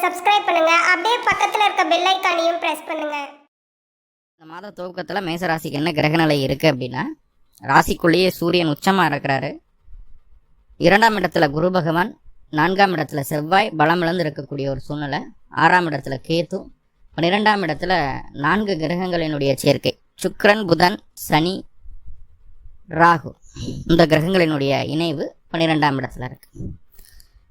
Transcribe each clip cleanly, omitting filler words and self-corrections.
Subscribe பண்ணுங்க. அப்படியே பக்கத்துல இருக்க பெல் ஐகானையும் பிரஸ் பண்ணுங்க. இந்த மாத துவக்கத்தில் மேசராசிக்கு என்ன கிரகநிலை இருக்குது அப்படின்னா, ராசிக்குள்ளேயே சூரியன் உச்சமாக இருக்கிறாரு. 2ஆம் இடத்துல குரு பகவான், 4ஆம் இடத்துல செவ்வாய் பலம் இழந்து இருக்கக்கூடிய ஒரு சூழ்நிலை, 6ஆம் இடத்துல கேது, 12ஆம் இடத்துல 4 கிரகங்களினுடைய சேர்க்கை, சுக்கிரன், புதன், சனி, ராகு, இந்த கிரகங்களினுடைய இணைவு 12ஆம் இடத்துல இருக்கு.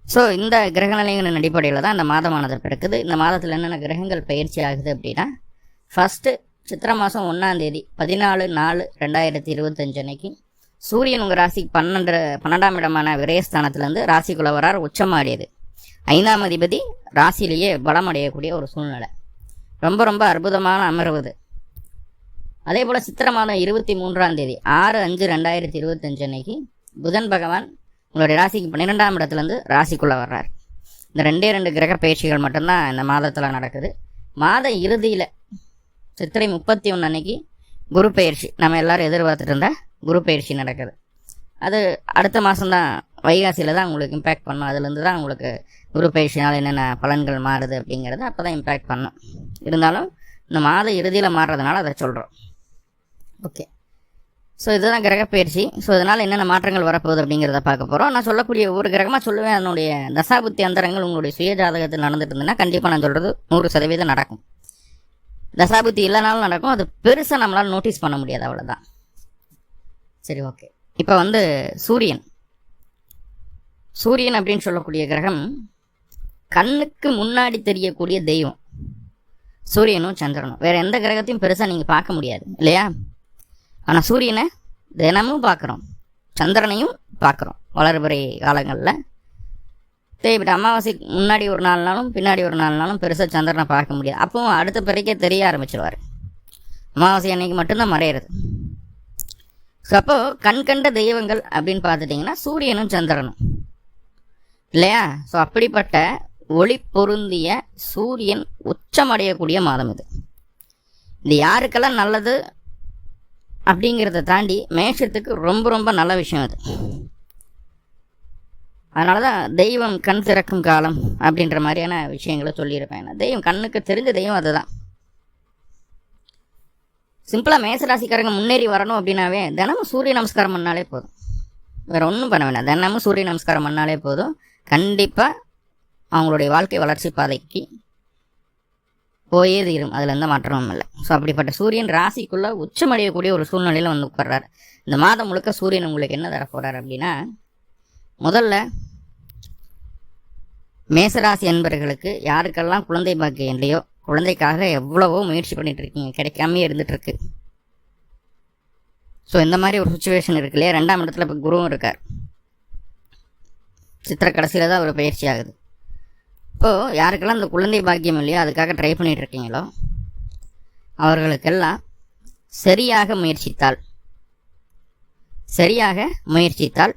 ஸோ இந்த கிரகநிலைகளின் அடிப்படையில் தான் இந்த மாதமானது பிறக்குது. இந்த மாதத்தில் என்னென்ன கிரகங்கள் பயிற்சி ஆகுது அப்படின்னா, ஃபஸ்ட்டு சித்திரை மாதம் 1ஆம் தேதி 14/4/2025 அன்னைக்கு சூரியன் உங்கள் ராசிக்கு 12ஆம் இடமான விரயஸ்தானத்திலேருந்து ராசிக்குள்ளே வரார். உச்சமாடியது 5ஆம் அதிபதி ராசியிலேயே பலம் அடையக்கூடிய ஒரு சூழ்நிலை, ரொம்ப ரொம்ப அற்புதமான அமர்வுது. அதே போல் சித்திரை மாதம் 23ஆம் தேதி 6/5/2025 அன்னைக்கு புதன் பகவான் உங்களுடைய ராசிக்கு 12ஆம் இடத்துலேருந்து ராசிக்குள்ளே வர்றார். இந்த 2 கிரக பயிற்சிகள் மட்டும்தான் இந்த மாதத்தில் நடக்குது. மாத இறுதியில் சித்திரை 31 அன்னைக்கு குரு பயிற்சி, நம்ம எல்லோரும் எதிர்பார்த்துட்டு இருந்தால் குரு பயிற்சி நடக்குது. அது அடுத்த மாதம்தான், வைகாசியில் தான் உங்களுக்கு இம்பேக்ட் பண்ணும். அதுலேருந்து தான் உங்களுக்கு குரு பயிற்சினால் என்னென்ன பலன்கள் மாறுது அப்படிங்கிறது அப்போ தான் இம்பேக்ட் பண்ணும். இருந்தாலும் இந்த மாத இறுதியில் மாறுறதுனால அதை சொல்கிறோம். ஓகே, ஸோ இதுதான் கிரகப்பயிற்சி. ஸோ இதனால் என்னென்ன மாற்றங்கள் வரப்போகுது அப்படிங்கிறத பார்க்க போகிறோம். நான் சொல்லக்கூடிய ஒவ்வொரு கிரகமாக சொல்லுவேன். அதனுடைய தசாபுத்தி அந்தரங்கள் உங்களுடைய சுய ஜாதகத்தில் நடந்துட்டு இருந்ததுன்னா கண்டிப்பாக நான் சொல்கிறது 100% நடக்கும். தசாபுத்தி இல்லைனாலும் நடக்கும். அது பெருசாக நம்மளால் நோட்டீஸ் பண்ண முடியாது, அவ்வளோதான். சரி, ஓகே. இப்போ சூரியன் அப்படின்னு சொல்லக்கூடிய கிரகம் கண்ணுக்கு முன்னாடி தெரியக்கூடிய தெய்வம். சூரியனும் சந்திரனும் வேறு எந்த கிரகத்தையும் பெருசாக நீங்கள் பார்க்க முடியாது இல்லையா? ஆனால் சூரியனை தினமும் பார்க்குறோம், சந்திரனையும் பார்க்குறோம். வளர்பிறை காலங்களில் தேவைப்பட்ட அமாவாசைக்கு முன்னாடி ஒரு 4 நாளும் பின்னாடி ஒரு 4 நாளும் பெருசாக சந்திரனை பார்க்க முடியாது. அப்போவும் அடுத்த பிறைக்கே தெரிய ஆரம்பிச்சிடுவார். அமாவாசை அன்னைக்கு மட்டும்தான் மறையிறது. ஸோ அப்போது கண்கண்ட தெய்வங்கள் அப்படின்னு பார்த்துட்டிங்கன்னா சூரியனும் சந்திரனும் இல்லையா? ஸோ அப்படிப்பட்ட ஒளி பொருந்திய சூரியன் உச்சமடையக்கூடிய மாதம் இது. இது யாருக்கெல்லாம் நல்லது அப்படிங்கிறத தாண்டி மேஷத்துக்கு ரொம்ப ரொம்ப நல்ல விஷயம் அது. அதனால தான் தெய்வம் கண் திறக்கும் காலம் அப்படின்ற மாதிரியான விஷயங்களை சொல்லியிருப்பேன். தெய்வம் கண்ணுக்கு தெரிஞ்ச தெய்வம் அதுதான். சிம்பிளாக மேசராசிக்காரங்க முன்னேறி வரணும் அப்படின்னாவே தினமும் சூரிய நமஸ்காரம் பண்ணாலே போதும், வேறு ஒன்றும் பண்ண வேண்டாம். தினமும் சூரிய நமஸ்காரம் பண்ணாலே போதும், கண்டிப்பாக அவங்களுடைய வாழ்க்கை வளர்ச்சி பாதைக்கு போயே தீரும். அதில் எந்த மாற்றமும் இல்லை. ஸோ அப்படிப்பட்ட சூரியன் ராசிக்குள்ளே உச்சமடையக்கூடிய ஒரு சூழ்நிலையில் வந்து உட்கார்றாரு. இந்த மாதம் முழுக்க சூரியன் உங்களுக்கு என்ன தரப்போகிறார் அப்படின்னா, முதல்ல மேசராசி என்பவர்களுக்கு யாருக்கெல்லாம் குழந்தை பாக்கியம் இல்லையோ, குழந்தைக்காக எவ்வளவோ முயற்சி பண்ணிட்டு இருக்கீங்க, கிடைக்காமே இருந்துகிட்ருக்கு. ஸோ இந்த மாதிரி ஒரு சுச்சுவேஷன் இருக்கு இல்லையா? 2ஆம் இடத்துல இப்போ குருவும் இருக்கார். சித்திரை கடைசியில் தான் ஒரு பயிற்சி ஆகுது. இப்போது யாருக்கெல்லாம் இந்த குழந்தை பாக்கியம் இல்லையோ, அதுக்காக ட்ரை பண்ணிகிட்டு இருக்கீங்களோ, அவர்களுக்கெல்லாம் சரியாக முயற்சித்தால்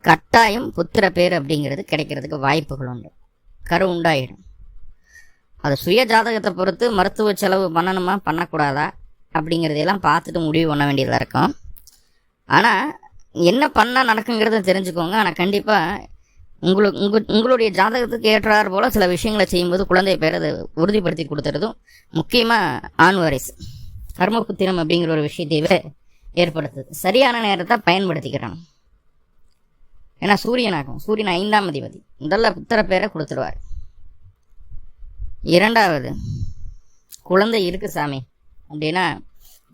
கட்டாயம் புத்திர பேர் அப்படிங்கிறது கிடைக்கிறதுக்கு வாய்ப்புகள் உண்டு. கரு உண்டாயிடும். அது சுய ஜாதகத்தை பொறுத்து மருத்துவ செலவு பண்ணணுமா பண்ணக்கூடாதா அப்படிங்கிறதையெல்லாம் பார்த்துட்டு முடிவு பண்ண வேண்டியதாக இருக்கும். ஆனால் என்ன பண்ணால் நடக்குங்கிறத தெரிஞ்சுக்கோங்க. ஆனால் கண்டிப்பாக உங்களுடைய ஜாதகத்துக்கு ஏற்றார் போல் சில விஷயங்களை செய்யும்போது குழந்தை பேர் அதை உறுதிப்படுத்தி கொடுத்துறதும், முக்கியமாக ஆண் வாரிசு கர்மபுத்திரம் அப்படிங்கிற ஒரு விஷயத்தையே ஏற்படுத்துது. சரியான நேரத்தை பயன்படுத்திக்கிறோம். ஏன்னா சூரியன் 5ஆம் அதிபதி. முதல்ல புத்திர பேரை கொடுத்துருவார். 2வது குழந்தை இருக்குது சாமி அப்படின்னா,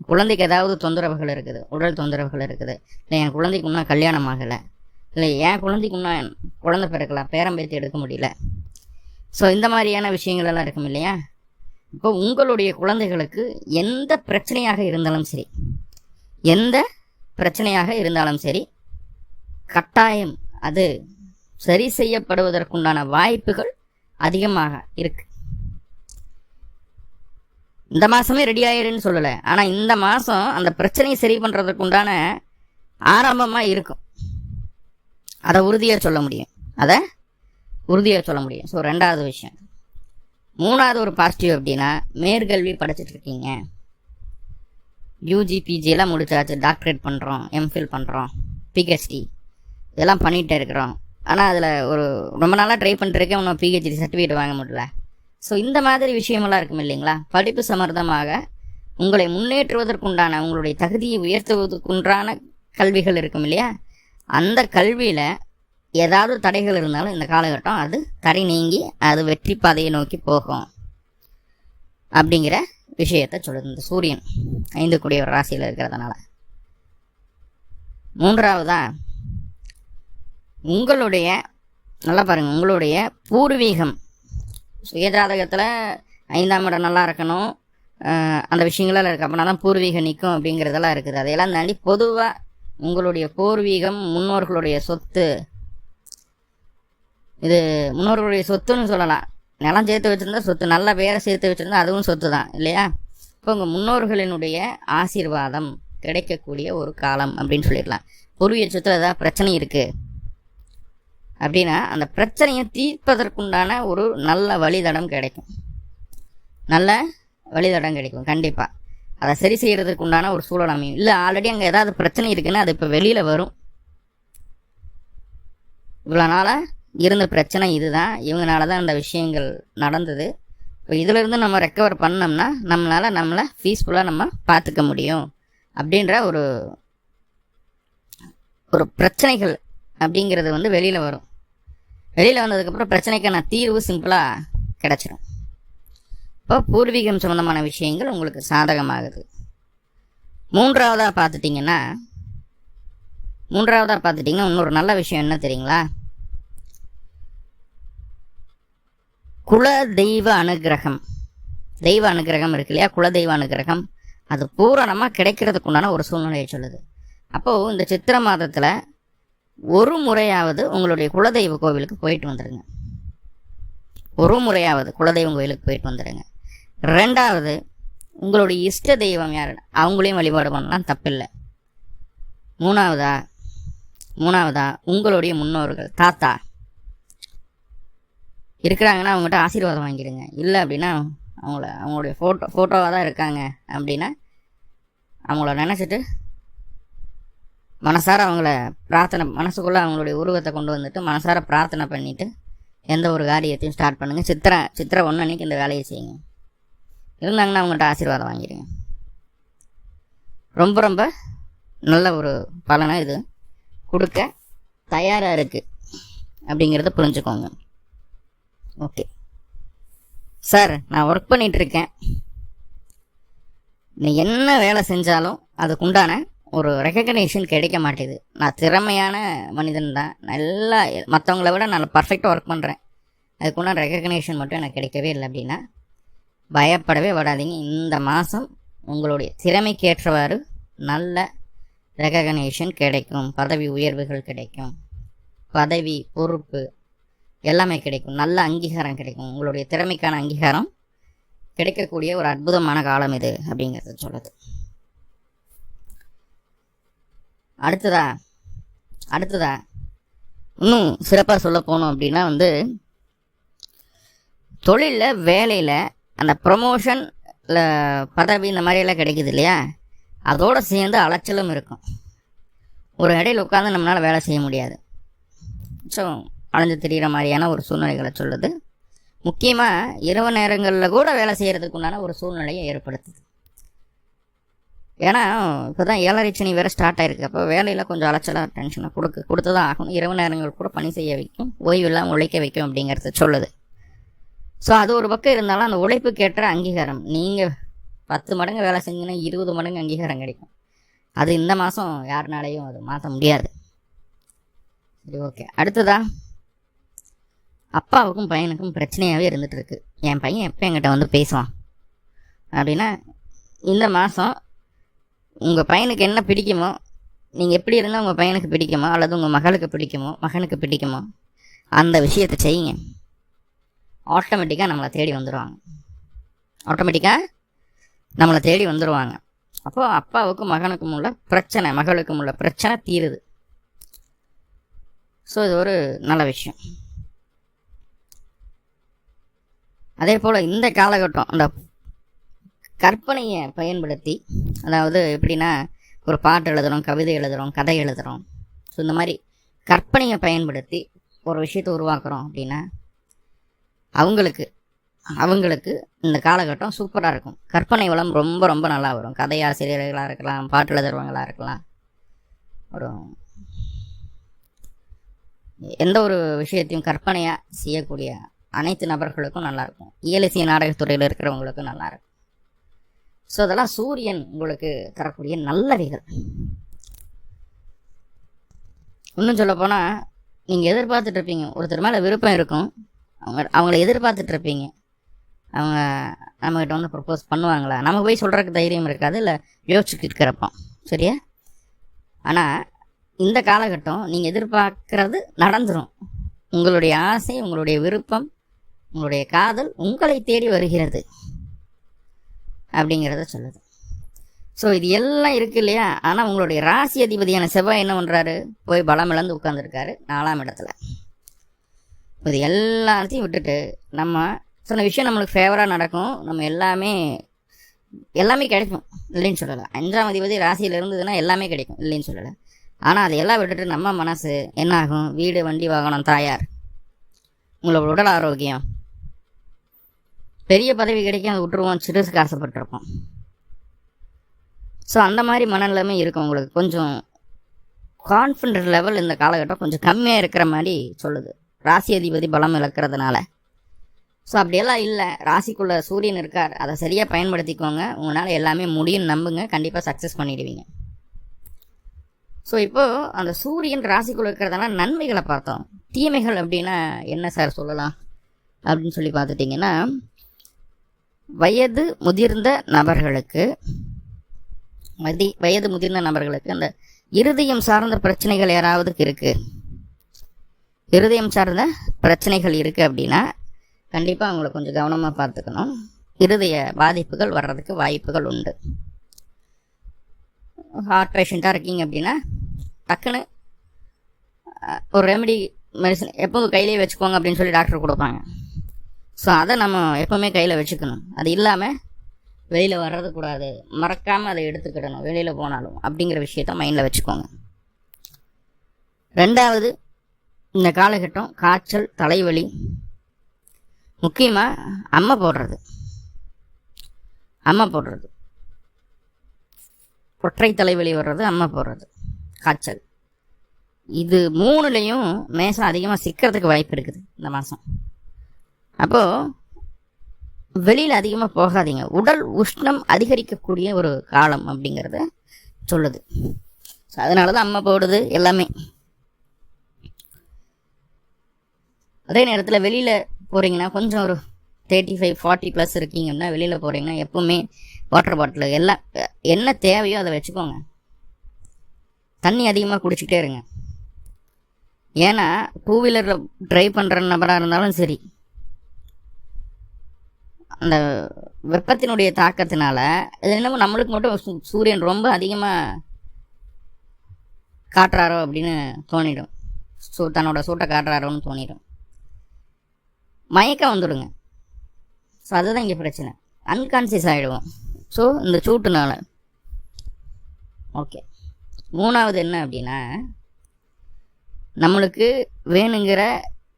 குழந்தைக்கு ஏதாவது தொந்தரவுகள் இருக்குது, உடல் தொந்தரவுகள் இருக்குது, இல்லை என் குழந்தைக்கு இன்னும் கல்யாணம் ஆகலை, இல்லை என் குழந்தைக்கு இன்னும் குழந்தை பிறக்கலாம், பேரம்பேத்தி எடுக்க முடியல. ஸோ இந்த மாதிரியான விஷயங்கள் எல்லாம் இருக்கும் இல்லையா? இப்போ உங்களுடைய குழந்தைகளுக்கு எந்த பிரச்சனையாக இருந்தாலும் சரி கட்டாயம் அது சரி செய்யப்படுவதற்குண்டான வாய்ப்புகள் அதிகமாக இருக்கு. இந்த மாதமே ரெடி ஆயிடுன்னு சொல்லலை, ஆனால் இந்த மாதம் அந்த பிரச்சனையை சரி பண்ணுறதுக்குண்டான ஆரம்பமாக இருக்கும். அதை உறுதியாக சொல்ல முடியும். ஸோ 2வது விஷயம். 3வது ஒரு பாசிட்டிவ் அப்படின்னா, மேற்கல்வி படிச்சுட்ருக்கீங்க, யூஜி பிஜியெல்லாம் முடிச்சாச்சு, டாக்டரேட் பண்ணுறோம், எம்ஃபில் பண்ணுறோம், பிஹெச்டி இதெல்லாம் பண்ணிகிட்டே இருக்கிறோம். ஆனால் அதில் ஒரு ரொம்ப நாளாக ட்ரை பண்ணிட்டுருக்கேன், இன்னும் பிஹெச்டி சர்டிஃபிகேட் வாங்க முடியல ஸோ இந்த மாதிரி விஷயமெல்லாம் இருக்கும் இல்லைங்களா? படிப்பு சம்மந்தமாக உங்களை முன்னேற்றுவதற்குண்டான, உங்களுடைய தகுதியை உயர்த்துவதற்குண்டான கல்விகள் இருக்கும் இல்லையா? அந்த கல்வியில் ஏதாவது தடைகள் இருந்தாலும் இந்த காலகட்டம் அது தடை நீங்கி அது வெற்றி பாதையை நோக்கி போகும் அப்படிங்கிற விஷயத்தை சொல்லுது இந்த சூரியன் 5 கூடிய ஒரு ராசியில் இருக்கிறதுனால. மூன்றாவதா, உங்களுடைய நல்லா பாருங்கள், உங்களுடைய பூர்வீகம் சுயஜாதகத்தில் 5ஆம் இடம் நல்லா இருக்கணும், அந்த விஷயங்கள்லாம் இருக்குது. அப்படின்னா தான் பூர்வீகம் நிற்கும் அப்படிங்கிறதெல்லாம் இருக்குது. அதையெல்லாம் தாண்டி பொதுவாக உங்களுடைய பூர்வீகம், முன்னோர்களுடைய சொத்து, இது முன்னோர்களுடைய சொத்துன்னு சொல்லலாம். நிலம் சேர்த்து வச்சுருந்தா சொத்து, நல்ல பேரை சேர்த்து வச்சுருந்தா அதுவும் சொத்து தான் இல்லையா? இப்போ உங்கள் முன்னோர்களினுடைய ஆசீர்வாதம் கிடைக்கக்கூடிய ஒரு காலம் அப்படின்னு சொல்லிடலாம். பூர்வீக சொத்தில் ஏதாவது பிரச்சனை இருக்குது அப்படின்னா அந்த பிரச்சனையை தீர்ப்பதற்குண்டான ஒரு நல்ல வழித்தடம் கிடைக்கும். நல்ல வழித்தடம் கிடைக்கும் கண்டிப்பாக. அதை சரி செய்கிறதுக்கு உண்டான ஒரு சூழல் அமையும். இல்லை ஆல்ரெடி அங்கே ஏதாவது பிரச்சனை இருக்குன்னா அது இப்போ வெளியில் வரும். இவ்வளோ நாளாக இருந்த பிரச்சனை இதுதான், இவங்கனால தான் அந்த விஷயங்கள் நடந்தது. இப்போ இதிலிருந்து நம்ம ரெக்கவர் பண்ணோம்னா நம்மளால் நம்மளை பீஸ்ஃபுல்லாக நம்ம பார்த்துக்க முடியும் அப்படின்ற ஒரு பிரச்சனைகள் அப்படிங்கிறது வந்து வெளியில் வரும். வெளியில் வந்ததுக்கப்புறம் பிரச்சனைக்கான தீர்வு சிம்பிளாக கிடச்சிடும். இப்போ பூர்வீகம் சம்மந்தமான விஷயங்கள் உங்களுக்கு சாதகமாகுது. மூன்றாவதாக பார்த்துட்டிங்கன்னா இன்னொரு நல்ல விஷயம் என்ன தெரியுங்களா? குல தெய்வ அனுகிரகம். தெய்வ அனுகிரகம் இருக்கு இல்லையா? குலதெய்வ அனுகிரகம் அது பூரணமாக கிடைக்கிறதுக்கு உண்டான ஒரு சூழ்நிலையை சொல்லுது. அப்போது இந்த சித்திரை மாதத்தில் ஒரு முறையாவது உங்களுடைய குலதெய்வ கோவிலுக்கு போயிட்டு வந்துடுங்க. ஒரு முறையாவது குலதெய்வம் கோவிலுக்கு போயிட்டு வந்துடுங்க. ரெண்டாவது, உங்களுடைய இஷ்ட தெய்வம் யார் அவங்களையும் வழிபாடு பண்ணலாம், தப்பில்லை. மூணாவதா உங்களுடைய முன்னோர்கள், தாத்தா இருக்கிறாங்கன்னா அவங்ககிட்ட ஆசீர்வாதம் வாங்கிடுங்க. இல்லை அப்படின்னா அவங்களுடைய ஃபோட்டோவாக தான் இருக்காங்க அப்படின்னா அவங்கள நினச்சிட்டு மனசார அவங்கள மனசுக்குள்ளே அவங்களுடைய உருவத்தை கொண்டு வந்துட்டு மனசார பிரார்த்தனை பண்ணிவிட்டு எந்த ஒரு காரியத்தையும் ஸ்டார்ட் பண்ணுங்கள். சித்திரை 1 அன்னைக்கு இந்த வேலையை செய்யுங்க. இருந்தாங்கன்னா அவங்கள்ட்ட ஆசீர்வாதம் வாங்கிடுங்க. ரொம்ப ரொம்ப நல்ல ஒரு பலனை இது கொடுக்க தயாராக இருக்குது அப்படிங்கிறத புரிஞ்சுக்கோங்க. ஓகே சார், நான் ஒர்க் பண்ணிகிட்ருக்கேன், நீ என்ன வேலை செஞ்சாலும் அதுக்குண்டான ஒரு ரெக்கக்னேஷன் கிடைக்க மாட்டேது. நான் திறமையான மனிதன் தான், நல்லா மற்றவங்கள விட நான் பர்ஃபெக்டாக ஒர்க் பண்ணுறேன், அதுக்குண்டான ரெக்கக்னேஷன் மட்டும் எனக்கு கிடைக்கவே இல்லை அப்படின்னா பயப்படவே படாதீங்க. இந்த மாதம் உங்களுடைய திறமைக்கேற்றவாறு நல்ல ரெக்கக்னேஷன் கிடைக்கும். பதவி உயர்வுகள் கிடைக்கும், பதவி பொறுப்பு எல்லாமே கிடைக்கும், நல்ல அங்கீகாரம் கிடைக்கும். உங்களுடைய திறமைக்கான அங்கீகாரம் கிடைக்கக்கூடிய ஒரு அற்புதமான காலம் இது அப்படிங்கிறத சொல்லுது. அடுத்ததா இன்னும் சிறப்பாக சொல்ல போனோம் அப்படின்னா வந்து தொழிலில் வேலையில் அந்த ப்ரொமோஷன் பதவி இந்த மாதிரியெல்லாம் கிடைக்குது இல்லையா? அதோடு சேர்ந்து அலைச்சலும் இருக்கும். ஒரு இடையில் உட்காந்து நம்மளால் வேலை செய்ய முடியாது. ஸோ அலைஞ்சு தெரிகிற மாதிரியான ஒரு சூழ்நிலைகளை சொல்லுது. முக்கியமாக இரவு நேரங்களில் கூட வேலை செய்கிறதுக்கு உண்டான ஒரு சூழ்நிலையை ஏற்படுத்துது. ஏன்னா இப்போ தான் 7:30 சனி வேறு ஸ்டார்ட் ஆகிருக்கு. அப்போ வேலையில் கொஞ்சம் அலைச்சலாக டென்ஷனாக கொடுத்து தான் ஆகணும். இரவு நேரங்கள் கூட பணி செய்ய வைக்கும், ஓய்வு இல்லாமல் உழைக்க வைக்கும் அப்படிங்கிறத சொல்லுது. ஸோ அது ஒரு பக்கம் இருந்தாலும் அந்த உழைப்புக்கேற்ற அங்கீகாரம், நீங்கள் 10 மடங்கு வேலை செஞ்சீங்கன்னா 20 மடங்கு அங்கீகாரம் கிடைக்கும். அது இந்த மாதம் யாருனாலையும் அது மாற்ற முடியாது. சரி, ஓகே. அடுத்ததா, அப்பாவுக்கும் பையனுக்கும் பிரச்சனையாகவே இருந்துகிட்டு இருக்கு. என் பையன் எப்போ என்கிட்ட வந்து பேசுவான் அப்படின்னா, இந்த மாதம் உங்கள் பையனுக்கு என்ன பிடிக்குமோ, நீங்கள் எப்படி இருந்தால் உங்கள் பையனுக்கு பிடிக்குமோ அல்லது உங்கள் மகளுக்கு பிடிக்குமோ மகனுக்கு பிடிக்குமோ அந்த விஷயத்தை செய்யுங்க. ஆட்டோமேட்டிக்காக நம்மளை தேடி வந்துடுவாங்க. அப்போது அப்பாவுக்கும் மகனுக்கும் உள்ள பிரச்சனை, மகளுக்கும் உள்ள பிரச்சனை தீருது. ஸோ இது ஒரு நல்ல விஷயம். அதே போல் இந்த காலகட்டம் அந்த கற்பனையை பயன்படுத்தி, அதாவது எப்படின்னா ஒரு பாட்டு எழுதுகிறோம், கவிதை எழுதுகிறோம், கதை எழுதுகிறோம். ஸோ இந்த மாதிரி கற்பனையை பயன்படுத்தி ஒரு விஷயத்தை உருவாக்குறோம் அப்படின்னா அவங்களுக்கு அவங்களுக்கு இந்த காலகட்டம் சூப்பராக இருக்கும். கற்பனை வளம் ரொம்ப ரொம்ப நல்லா வரும். கதையாசிரியர்களாக இருக்கலாம், பாட்டு எழுதுறவங்களாக இருக்கலாம், ஒரு எந்த ஒரு விஷயத்தையும் கற்பனையாக செய்யக்கூடிய அனைத்து நபர்களுக்கும் நல்லாயிருக்கும். இயலிசை நாடகத்துறையில் இருக்கிறவங்களுக்கும் நல்லாயிருக்கும். ஸோ அதெல்லாம் சூரியன் உங்களுக்கு தரக்கூடிய நல்லவைகள். இன்னும் சொல்லப்போனால் நீங்கள் எதிர்பார்த்துட்டு இருப்பீங்க, ஒருத்தர் மேலே விருப்பம் இருக்கும், அவங்கள எதிர்பார்த்துட்டு இருப்பீங்க, அவங்க நம்மகிட்ட வந்து ப்ரப்போஸ் பண்ணுவாங்களா, நம்ம போய் சொல்கிறதுக்கு தைரியம் இருக்காது, இல்லை யோசிச்சுக்கிட்டு இருக்கிறப்போம். சரியா? ஆனால் இந்த காலகட்டம் நீங்கள் எதிர்பார்க்கறது நடந்துடும். உங்களுடைய ஆசை, உங்களுடைய விருப்பம், உங்களுடைய காதல் உங்களை தேடி வருகிறது அப்படிங்கிறத சொல்லுது. ஸோ இது எல்லாம் இருக்குது இல்லையா? ஆனால் உங்களுடைய ராசி அதிபதியான செவ்வாய் என்ன பண்ணுறாரு? போய் பலம் இழந்து உட்காந்துருக்காரு 4ஆம் இடத்துல. இது எல்லாத்தையும் விட்டுட்டு நம்ம சொன்ன விஷயம் நம்மளுக்கு ஃபேவராக நடக்கும், நம்ம எல்லாமே கிடைக்கும், இல்லைன்னு சொல்லலை. 5ஆம் அதிபதி ராசியில் இருந்ததுன்னா எல்லாமே கிடைக்கும், இல்லைன்னு சொல்லலை. ஆனால் அதையெல்லாம் விட்டுட்டு நம்ம மனசு என்ன ஆகும்? வீடு, வண்டி, வாகனம், தாயார், உங்களோட உடல் ஆரோக்கியம், பெரிய பதவி கிடைக்கும், அதை விட்டுருவோம், சிறுசுக்கு ஆசைப்பட்டிருப்போம். ஸோ அந்த மாதிரி மனநிலைமை இருக்கும் உங்களுக்கு. கொஞ்சம் கான்ஃபிடன்ட் லெவல் இந்த காலகட்டம் கொஞ்சம் கம்மியாக இருக்கிற மாதிரி சொல்லுது, ராசி அதிபதி பலம் இழக்கிறதுனால. ஸோ அப்படியெல்லாம் இல்லை, ராசிக்குள்ளே சூரியன் இருக்கார், அதை சரியாக பயன்படுத்திக்கோங்க. உங்களால் எல்லாமே முடியும்னு நம்புங்க, கண்டிப்பாக சக்ஸஸ் பண்ணிடுவீங்க. ஸோ இப்போது அந்த சூரியன் ராசிக்குள்ளே இருக்கிறதுனால நன்மைகளை பார்த்தோம். தீமைகள் அப்படின்னா என்ன சார் சொல்லலாம் அப்படின்னு சொல்லி பார்த்துட்டிங்கன்னா, வயது முதிர்ந்த நபர்களுக்கு அந்த இருதயம் சார்ந்த பிரச்சனைகள் யாராவது இருக்குது, இருதயம் சார்ந்த பிரச்சனைகள் இருக்குது அப்படின்னா கண்டிப்பாக அவங்கள கொஞ்சம் கவனமாக பார்த்துக்கணும். இருதய பாதிப்புகள் வர்றதுக்கு வாய்ப்புகள் உண்டு. ஹார்ட் பேஷண்ட்டாக இருக்கீங்க அப்படின்னா டக்குன்னு ஒரு ரெமெடி மெடிசன் எப்போதும் கையிலே வச்சுக்கோங்க அப்படின்னு சொல்லி டாக்டர் கொடுப்பாங்க. ஸோ அதை நம்ம எப்போவுமே கையில் வச்சுக்கணும். அது இல்லாமல் வெளியில் வர்றது கூடாது, மறக்காமல் அதை எடுத்துக்கிடணும் வெளியில் போனாலும், அப்படிங்கிற விஷயத்த மைண்டில் வச்சுக்கோங்க. 2வது, இந்த காலகட்டம் காய்ச்சல், தலைவலி, முக்கியமாக அம்மை போடுறது, ஒற்றை தலைவலி வர்றது, அம்மை போடுறது, காய்ச்சல், இது 3லையும் மேசம் அதிகமாக சிக்கிறதுக்கு வாய்ப்பு இருக்குது இந்த மாதம். அப்போது வெளியில் அதிகமாக போகாதீங்க. உடல் உஷ்ணம் அதிகரிக்கக்கூடிய ஒரு காலம் அப்படிங்கிறத சொல்லுது. ஸோ அதனால தான் அம்மை போடுது எல்லாமே. அதே நேரத்தில் வெளியில் போகிறீங்கன்னா கொஞ்சம் ஒரு 35-40+ இருக்கீங்கன்னா வெளியில் போகிறீங்கன்னா எப்போவுமே வாட்டர் பாட்டில் எல்லாம் என்ன தேவையோ அதை வச்சுக்கோங்க. தண்ணி அதிகமாக குடிச்சிக்கிட்டே இருங்க. ஏன்னா 2 வீலரில் ட்ரைவ் பண்ணுற நபராக இருந்தாலும் சரி, அந்த வெப்பத்தினுடைய தாக்கத்தினால இது என்னமோ நம்மளுக்கு மட்டும் சூரியன் ரொம்ப அதிகமாக காட்டுறாரோ அப்படின்னு தோணிடும். தன்னோட சூட்டை காட்டுறாரோன்னு தோணிடும், மயக்கம் வந்துடுங்க. ஸோ அதுதான் இங்கே பிரச்சனை, அன்கான்சியஸ் ஆகிடுவோம். ஸோ இந்த சூட்டுனால. ஓகே, 3வது என்ன அப்படின்னா, நம்மளுக்கு வேணுங்கிற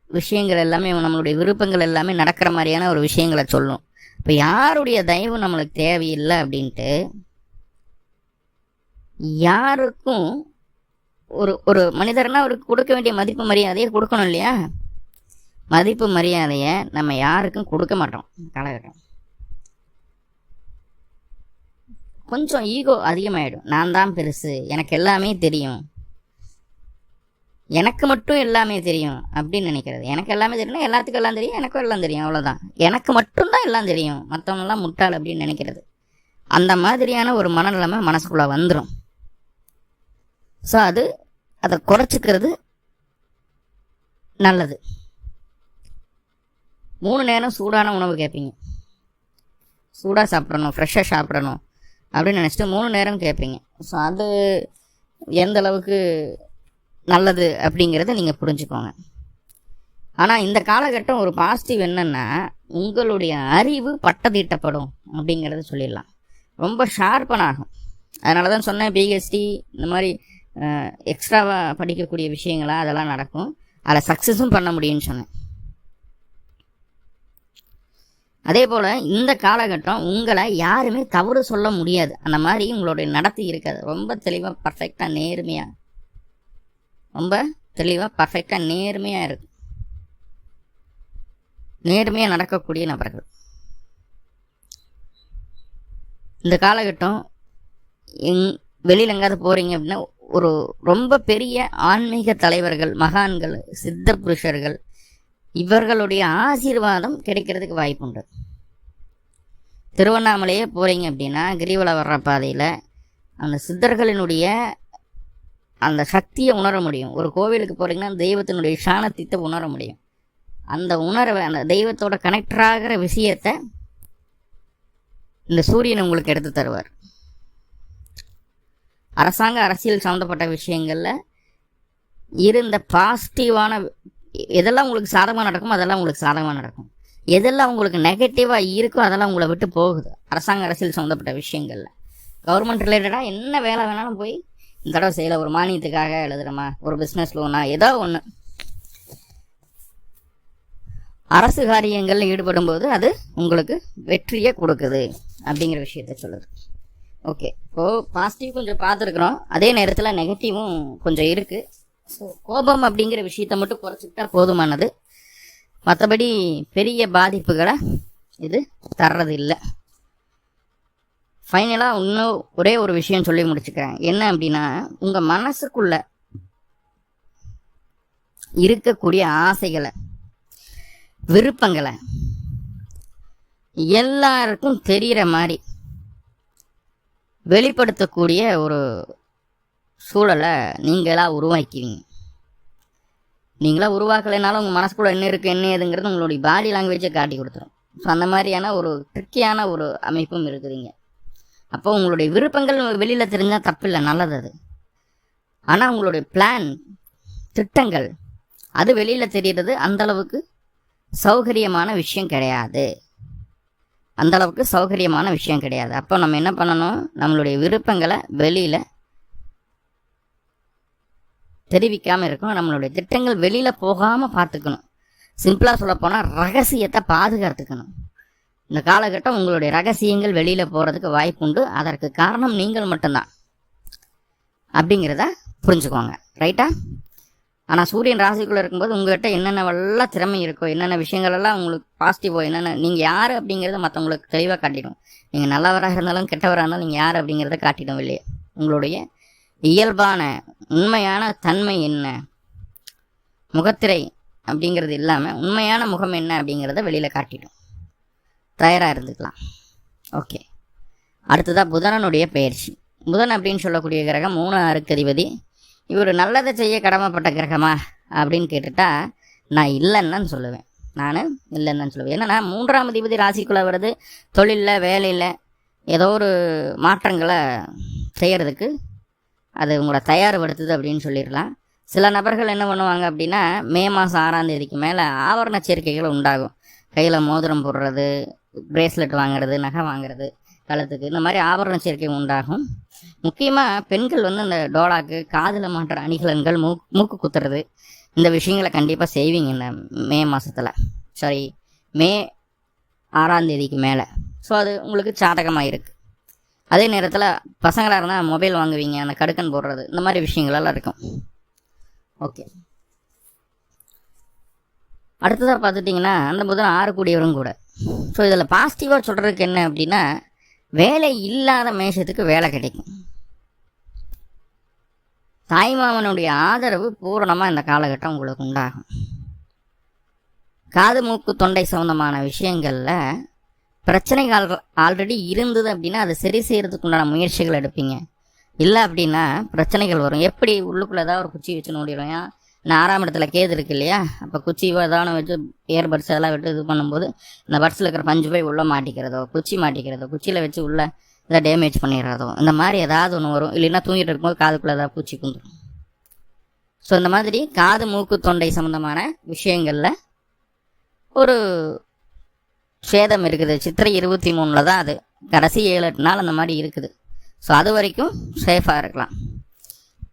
விஷயங்கள் எல்லாமே, நம்மளுடைய விருப்பங்கள் எல்லாமே நடக்கிற மாதிரியான ஒரு விஷயங்களை சொல்லும். இப்போ யாருடைய தயவு நம்மளுக்கு தேவையில்லை அப்படின்ட்டு யாருக்கும் ஒரு மனிதர்னா அவருக்கு கொடுக்க வேண்டிய மதிப்பு மரியாதையை கொடுக்கணும் இல்லையா? மதிப்பு மரியாதையை நம்ம யாருக்கும் கொடுக்க மாட்டோம் காலகட்டம். கொஞ்சம் ஈகோ அதிகமாகிடும். நான் தான் பெருசு, எனக்கு எல்லாமே தெரியும், எனக்கு மட்டும் எல்லாமே தெரியும் அப்படின்னு நினைக்கிறது. எனக்கு எல்லாமே தெரியும்னா எல்லாத்துக்கும் எல்லாம் தெரியும், எனக்கும் எல்லாம் தெரியும், அவ்வளோதான். எனக்கு மட்டும்தான் எல்லாம் தெரியும், மற்றவங்களாம் முட்டாள் அப்படின்னு நினைக்கிறது. அந்த மாதிரியான ஒரு மனநிலைமை மனசுக்குள்ளே வந்துடும். ஸோ அதை குறைச்சிக்கிறது நல்லது. 3 நேரம் சூடான உணவு கேட்பீங்க, சூடாக சாப்பிடணும், ஃப்ரெஷ்ஷாக சாப்பிடணும் அப்படின்னு நினச்சிட்டு 3 நேரம் கேட்பீங்க. ஸோ அது எந்த அளவுக்கு நல்லது அப்படிங்கிறத நீங்கள் புரிஞ்சுக்கோங்க. ஆனால் இந்த காலகட்டம் ஒரு பாசிட்டிவ் என்னென்னா, உங்களுடைய அறிவு பட்டதீட்டப்படும் அப்படிங்கிறத சொல்லிடலாம். ரொம்ப ஷார்ப்பனாகும். அதனால தான் சொன்னேன், பிஹெச்டி இந்த மாதிரி எக்ஸ்ட்ராவாக படிக்கக்கூடிய விஷயங்களாக அதெல்லாம் நடக்கும், அதில் சக்ஸஸும் பண்ண முடியும்னு சொன்னேன். அதே போல் இந்த காலகட்டம் உங்களை யாருமே தவறு சொல்ல முடியாது. அந்த மாதிரி உங்களுடைய நடத்தி இருக்காது. ரொம்ப தெளிவாக பர்ஃபெக்டாக நேர்மையாக, ரொம்ப தெளிவாக பர்ஃபெக்டாக நேர்மையாக இருக்கு. நேர்மையாக நடக்கக்கூடிய நபர்கள். இந்த காலகட்டம் வெளியில் எங்காவது போகிறீங்க அப்படின்னா ஒரு ரொம்ப பெரிய ஆன்மீக தலைவர்கள், மகான்கள், சித்த புருஷர்கள் இவர்களுடைய ஆசீர்வாதம் கிடைக்கிறதுக்கு வாய்ப்புண்டு. திருவண்ணாமலையே போகிறீங்க அப்படின்னா கிரிவலம் வர்ற பாதையில் அந்த சித்தர்களினுடைய அந்த சக்தியை உணர முடியும். ஒரு கோவிலுக்கு போகிறீங்கன்னா தெய்வத்தினுடைய சாணத்தியத்தை உணர முடியும். அந்த உணர்வை, அந்த தெய்வத்தோட கனெக்ட் ஆகிற விஷயத்தை இந்த சூரியன் உங்களுக்கு எடுத்து தருவார். அரசாங்க அரசியல் சம்மந்தப்பட்ட விஷயங்களில் இருந்த பாசிட்டிவான எதெல்லாம் உங்களுக்கு சாதகமாக நடக்கும் அதெல்லாம் உங்களுக்கு சாதகமாக நடக்கும். எதெல்லாம் உங்களுக்கு நெகட்டிவாக இருக்கோ அதெல்லாம் உங்களை விட்டு போகுது. அரசாங்க அரசியல் சம்மந்தப்பட்ட விஷயங்களில் கவர்மெண்ட் ரிலேட்டடாக என்ன வேலை வேணாலும் போய் இந்த தடவை செய்யலை, ஒரு மானியத்துக்காக எழுதுகிறோமா, ஒரு பிஸ்னஸ் லோனா, ஏதோ ஒன்று அரசு காரியங்களில் ஈடுபடும் போது அது உங்களுக்கு வெற்றியை கொடுக்குது அப்படிங்கிற விஷயத்த சொல்லுது. ஓகே, இப்போது பாசிட்டிவ் கொஞ்சம் பார்த்துருக்குறோம், அதே நேரத்தில் நெகட்டிவும் கொஞ்சம் இருக்குது. ஸோ கோபம் அப்படிங்கிற விஷயத்த மட்டும் குறைச்சிக்கிட்டா போதுமானது. மற்றபடி பெரிய பாதிப்புகளை இது தர்றது இல்லை. ஃபைனலாக இன்னும் ஒரே ஒரு விஷயம் சொல்லி முடிச்சுக்கிறேன். என்ன அப்படின்னா, உங்கள் மனசுக்குள்ள இருக்கக்கூடிய ஆசைகளை, விருப்பங்களை எல்லாருக்கும் தெரிகிற மாதிரி வெளிப்படுத்தக்கூடிய ஒரு சூழலை நீங்களாக உருவாக்கிவீங்க. நீங்களாக உருவாக்கலைனாலும் உங்கள் மனசுக்குள்ள என்ன இருக்குது என்ன ஏதுங்கிறது உங்களுடைய பாடி லாங்குவேஜை காட்டி கொடுத்துரும். ஸோ அந்த மாதிரியான ஒரு ட்ரிக்கியான ஒரு அமைப்பும் இருக்குதுங்க. அப்போ உங்களுடைய விருப்பங்கள் வெளியில் தெரிஞ்சால் தப்பில்லை, நல்லது அது. ஆனால் உங்களுடைய பிளான், திட்டங்கள் அது வெளியில் தெரிகிறது அந்தளவுக்கு சௌகரியமான விஷயம் கிடையாது. அந்தளவுக்கு சௌகரியமான விஷயம் கிடையாது. அப்போ நம்ம என்ன பண்ணணும், நம்மளுடைய விருப்பங்களை வெளியில் தெரிவிக்காமல் இருக்கணும். நம்மளுடைய திட்டங்கள் வெளியில் போகாமல் பார்த்துக்கணும். சிம்பிளாக சொல்லப்போனால் ரகசியத்தை பாதுகாத்துக்கணும். இந்த காலகட்டம் உங்களுடைய ரகசியங்கள் வெளியில் போகிறதுக்கு வாய்ப்புண்டு. அதற்கு காரணம் நீங்கள் மட்டும்தான் அப்படிங்கிறத புரிஞ்சுக்கோங்க. ரைட்டா? ஆனால் சூரியன் ராசிக்குள்ளே இருக்கும்போது உங்கள்கிட்ட என்னென்னவெல்லாம் திறமை இருக்கோ, என்னென்ன விஷயங்களெல்லாம் உங்களுக்கு பாசிட்டிவோ, என்னென்ன நீங்கள் யார் அப்படிங்கிறத மற்றவங்களுக்கு தெளிவாக காட்டிடும். நீங்கள் நல்லவராக இருந்தாலும் கெட்டவராக இருந்தாலும் நீங்கள் யார் அப்படிங்கிறத காட்டிடும் வெளியே. உங்களுடைய இயல்பான உண்மையான தன்மை என்ன, முகத்திரை அப்படிங்கிறது இல்லாமல் உண்மையான முகம் என்ன அப்படிங்கிறத வெளியில் காட்டிடும். தயாராக இருந்துக்கலாம். ஓகே, அடுத்ததாக புதனனுடைய பயிற்சி. புதன் அப்படின்னு சொல்லக்கூடிய கிரகம் 3 6க்கு அதிபதி. இவர் நல்லதை செய்ய கடமைப்பட்ட கிரகமா அப்படின்னு கேட்டுட்டா நான் இல்லைன்னு தான் சொல்லுவேன். ஏன்னா 3ஆம் அதிபதி ராசிக்குள்ளே வருது. தொழிலில், வேலையில் ஏதோ ஒரு மாற்றங்களை செய்கிறதுக்கு அது உங்களை தயார்படுத்துது அப்படின்னு சொல்லிடலாம். சில நபர்கள் என்ன பண்ணுவாங்க அப்படின்னா, மே மாதம் 6ஆம் தேதிக்கு மேலே ஆபரண சேர்க்கைகள் உண்டாகும். கையில் மோதிரம் போடுறது, பிரேஸ்லெட் வாங்குறது, நகை வாங்குறது, கழுத்துக்கு, இந்த மாதிரி ஆபரண சேர்க்கை உண்டாகும். முக்கியமாக பெண்கள் அந்த டோலாக்கு, காதில் மாட்டுற அணிகலன்கள், மூக்கு குத்துறது, இந்த விஷயங்களை கண்டிப்பாக செய்வீங்க இந்த மே மாதத்தில். மே 6ஆம் தேதிக்கு மேலே. ஸோ அது உங்களுக்கு சாதகமாக இருக்குது. அதே நேரத்தில் பசங்களாக இருந்தால் மொபைல் வாங்குவீங்க, அந்த கடுக்கன் போடுறது, இந்த மாதிரி விஷயங்களெல்லாம் இருக்கும். ஓகே, அடுத்ததாக பார்த்துட்டிங்கன்னா அந்த புதன் 6 கூடியவரும் கூட. ஸோ இதில் பாசிட்டிவாக சொல்கிறதுக்கு என்ன அப்படின்னா, வேலை இல்லாத மேஷத்துக்கு வேலை கிடைக்கும். தாய்மாமனுடைய ஆதரவு பூரணமாக இந்த காலகட்டம் உங்களுக்கு உண்டாகும். காது மூக்கு தொண்டை சம்பந்தமான விஷயங்களில் பிரச்சனைகள் ஆல்ரெடி இருந்தது அப்படின்னா அதை சரி செய்கிறதுக்கு உண்டான முயற்சிகள் எடுப்பீங்க. இல்லை அப்படின்னா பிரச்சனைகள் வரும். எப்படி உள்ளுக்குள்ளே ஏதாவது ஒரு குச்சி வச்சு நோண்டிடுவேன். நான் 6ஆம் இடத்துல கேது இருக்கு இல்லையா, அப்போ குச்சி ஏதாவது வச்சு இயர்பட்ஸ் எல்லாம் விட்டு இது பண்ணும்போது இந்த பட்ஸில் இருக்கிற பஞ்சு போய் உள்ளே மாட்டிக்கிறதோ, குச்சி மாட்டிக்கிறதோ, குச்சியில் வச்சு உள்ளே இதை டேமேஜ் பண்ணிடுறதோ, இந்த மாதிரி ஏதாவது ஒன்று வரும். இல்லைன்னா தூங்கிட்டு இருக்கும்போது காதுக்குள்ளே ஏதாவது பூச்சி குந்துடும். ஸோ இந்த மாதிரி காது மூக்கு தொண்டை சம்மந்தமான விஷயங்களில் ஒரு சேதம் இருக்குது. சித்திரை 23 தான் அது, கடைசி 7-8 நாள் அந்த மாதிரி இருக்குது. ஸோ அது வரைக்கும் சேஃபாக இருக்கலாம்.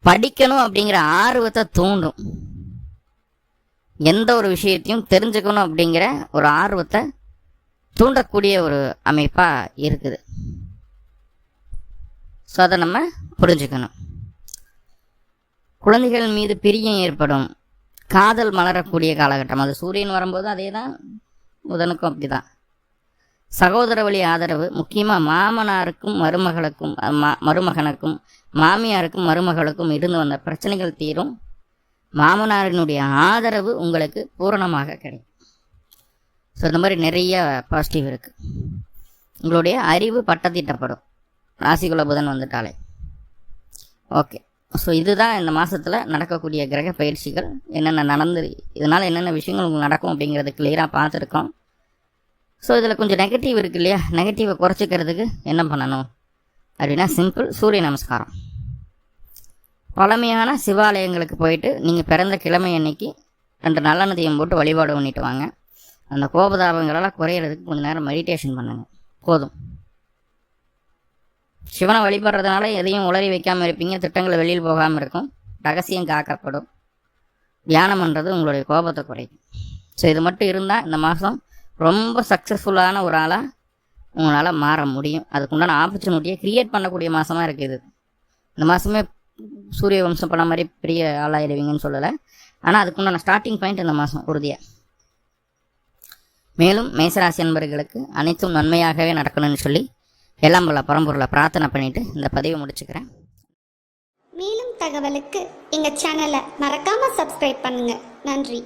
படிக்கணும் அப்படிங்கிற ஆர்வத்தை தூண்டும். எந்த ஒரு விஷயத்தையும் தெரிஞ்சுக்கணும் அப்படிங்கிற ஒரு ஆர்வத்தை தூண்டக்கூடிய ஒரு அமைப்பாக இருக்குது. ஸோ அதை நம்ம புரிஞ்சுக்கணும். குழந்தைகள் மீது பிரியம் ஏற்படும், காதல் மலரக்கூடிய காலகட்டம். அது சூரியன் வரும்போது அதே தான், புதனுக்கும் அப்படி தான். சகோதர வழி ஆதரவு, முக்கியமாக மாமனாருக்கும் மருமகனுக்கும் மாமியாருக்கும் மருமகளுக்கும் இருந்து வந்த பிரச்சனைகள் தீரும். மாமனாரினுடைய ஆதரவு உங்களுக்கு பூரணமாக கிடைக்கும். ஸோ இந்த மாதிரி நிறைய பாசிட்டிவ் இருக்குது. உங்களுடைய அறிவு பட்டத்திட்டப்படும் ராசிக்குள்ள புதன் வந்துட்டாலே. ஓகே, ஸோ இதுதான் இந்த மாதத்தில் நடக்கக்கூடிய கிரக பயிற்சிகள், என்னென்ன இதனால் என்னென்ன விஷயங்கள் உங்களுக்கு நடக்கும் அப்படிங்கிறது கிளியராக பார்த்துருக்கோம். ஸோ இதில் கொஞ்சம் நெகட்டிவ் இருக்குது இல்லையா, நெகட்டிவை குறைச்சிக்கிறதுக்கு என்ன பண்ணணும் அப்படின்னா சிம்பிள், சூரிய நமஸ்காரம். பழமையான சிவாலயங்களுக்கு போயிட்டு நீங்கள் பிறந்த கிழமை அன்னைக்கு 2 நல்லெண்ணெயும் போட்டு வழிபாடு பண்ணிட்டு வாங்க. அந்த கோபதாபங்களெல்லாம் குறையிறதுக்கு கொஞ்சம் நேரம் மெடிடேஷன் பண்ணுங்க, போதும். சிவனை வழிபடுறதுனால எதையும் உளறி வைக்காமல் இருப்பீங்க, திட்டங்கள் வெளியில் போகாமல் இருக்கும், ரகசியம் காக்கப்படும். தியானம் பண்ணுறது உங்களுடைய கோபத்தை குறைக்கும். ஸோ இது மட்டும் இருந்தால் இந்த மாதம் ரொம்ப சக்ஸஸ்ஃபுல்லான ஒரு ஆளாக உங்களால் மாற முடியும். அதுக்குண்டான ஆப்பர்ச்சுனிட்டியை க்ரியேட் பண்ணக்கூடிய மாதமாக இருக்குது. இந்த மாதமே சூரிய வம்சம் பண்ண மாதிரி பெரிய ஆளாயிடுவீங்கன்னு சொல்லலை, ஆனால் அதுக்குண்டான ஸ்டார்டிங் பாயிண்ட் இந்த மாதம் உறுதியாக. மேலும் மேசராசி அன்பர்களுக்கு அனைத்தும் நன்மையாகவே நடக்கணும்னு சொல்லி எல்லாம் போல பரம்பொருளை பிரார்த்தனை பண்ணிவிட்டு இந்த பதிவை முடிச்சுக்கிறேன். மேலும் தகவலுக்கு எங்கள் சேனலை மறக்காமல் சப்ஸ்கிரைப் பண்ணுங்கள். நன்றி.